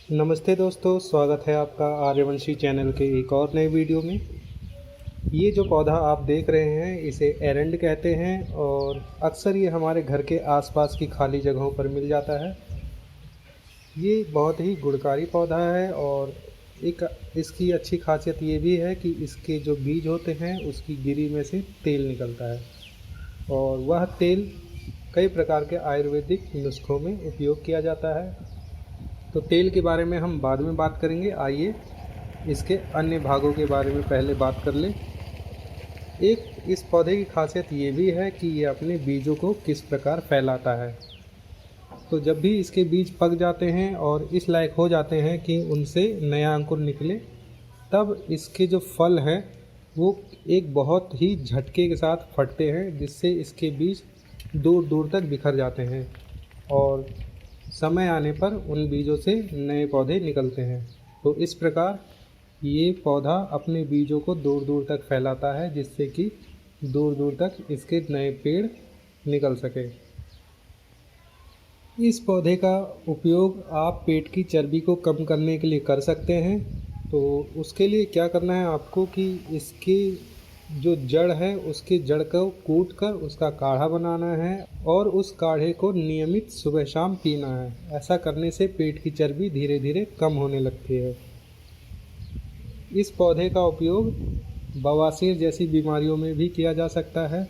नमस्ते दोस्तों, स्वागत है आपका आर्यवंशी चैनल के एक और नए वीडियो में। ये जो पौधा आप देख रहे हैं इसे एरंड कहते हैं और अक्सर ये हमारे घर के आसपास की खाली जगहों पर मिल जाता है। ये बहुत ही गुणकारी पौधा है और एक इसकी अच्छी खासियत ये भी है कि इसके जो बीज होते हैं उसकी गिरी में से तेल निकलता है और वह तेल कई प्रकार के आयुर्वेदिक नुस्खों में उपयोग किया जाता है। तो तेल के बारे में हम बाद में बात करेंगे। आइए इसके अन्य भागों के बारे में पहले बात कर लें। एक इस पौधे की खासियत ये भी है कि ये अपने बीजों को किस प्रकार फैलाता है। तो जब भी इसके बीज पक जाते हैं और इस लायक हो जाते हैं कि उनसे नया अंकुर निकले, तब इसके जो फल हैं वो एक बहुत ही झटके के साथ फटते हैं, जिससे इसके बीज दूर दूर तक बिखर जाते हैं और समय आने पर उन बीजों से नए पौधे निकलते हैं। तो इस प्रकार ये पौधा अपने बीजों को दूर दूर तक फैलाता है, जिससे कि दूर दूर तक इसके नए पेड़ निकल सके। इस पौधे का उपयोग आप पेट की चर्बी को कम करने के लिए कर सकते हैं। तो उसके लिए क्या करना है आपको कि इसकी जो जड़ है उसकी जड़ को कूट कर उसका काढ़ा बनाना है और उस काढ़े को नियमित सुबह शाम पीना है। ऐसा करने से पेट की चर्बी धीरे धीरे कम होने लगती है। इस पौधे का उपयोग बवासीर जैसी बीमारियों में भी किया जा सकता है।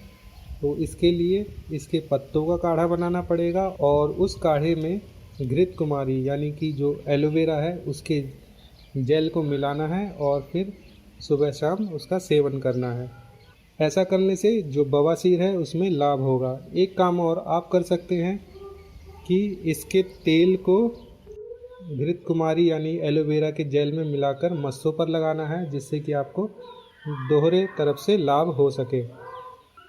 तो इसके लिए इसके पत्तों का काढ़ा बनाना पड़ेगा और उस काढ़े में घृत कुमारी यानी कि जो एलोवेरा है उसके जेल को मिलाना है और फिर सुबह शाम उसका सेवन करना है। ऐसा करने से जो बवासीर है उसमें लाभ होगा। एक काम और आप कर सकते हैं कि इसके तेल को घृत कुमारी यानी एलोवेरा के जेल में मिलाकर मस्सों पर लगाना है, जिससे कि आपको दोहरे तरफ से लाभ हो सके।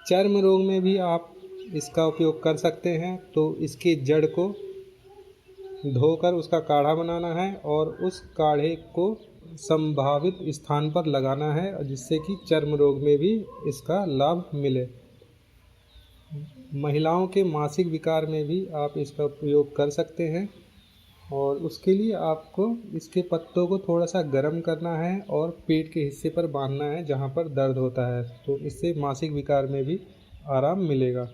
चर्म रोग में भी आप इसका उपयोग कर सकते हैं। तो इसके जड़ को धोकर उसका काढ़ा बनाना है और उस काढ़े को संभावित स्थान पर लगाना है, जिससे कि चर्म रोग में भी इसका लाभ मिले। महिलाओं के मासिक विकार में भी आप इसका उपयोग कर सकते हैं और उसके लिए आपको इसके पत्तों को थोड़ा सा गर्म करना है और पेट के हिस्से पर बांधना है जहाँ पर दर्द होता है। तो इससे मासिक विकार में भी आराम मिलेगा।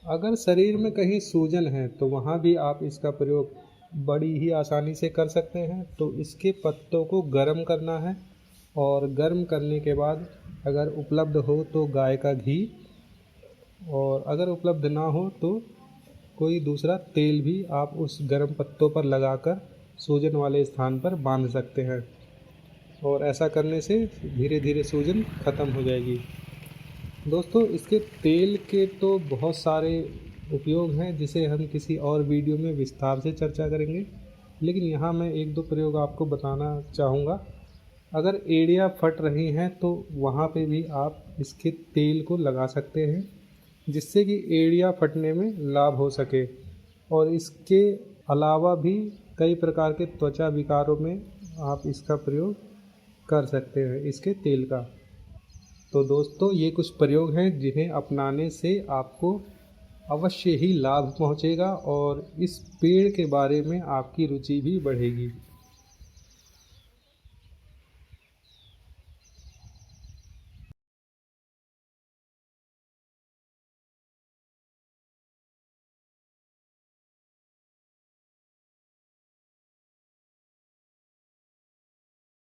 अगर शरीर में कहीं सूजन है तो वहाँ भी आप इसका प्रयोग बड़ी ही आसानी से कर सकते हैं। तो इसके पत्तों को गर्म करना है और गर्म करने के बाद अगर उपलब्ध हो तो गाय का घी, और अगर उपलब्ध ना हो तो कोई दूसरा तेल भी आप उस गर्म पत्तों पर लगाकर सूजन वाले स्थान पर बांध सकते हैं और ऐसा करने से धीरे धीरे सूजन ख़त्म हो जाएगी। दोस्तों, इसके तेल के तो बहुत सारे उपयोग हैं जिसे हम किसी और वीडियो में विस्तार से चर्चा करेंगे, लेकिन यहाँ मैं एक दो प्रयोग आपको बताना चाहूँगा। अगर एड़ियाँ फट रही हैं तो वहाँ पे भी आप इसके तेल को लगा सकते हैं, जिससे कि एड़ियाँ फटने में लाभ हो सके। और इसके अलावा भी कई प्रकार के त्वचा विकारों में आप इसका प्रयोग कर सकते हैं इसके तेल का। तो दोस्तों, ये कुछ प्रयोग हैं जिन्हें अपनाने से आपको अवश्य ही लाभ पहुंचेगा और इस पेड़ के बारे में आपकी रुचि भी बढ़ेगी।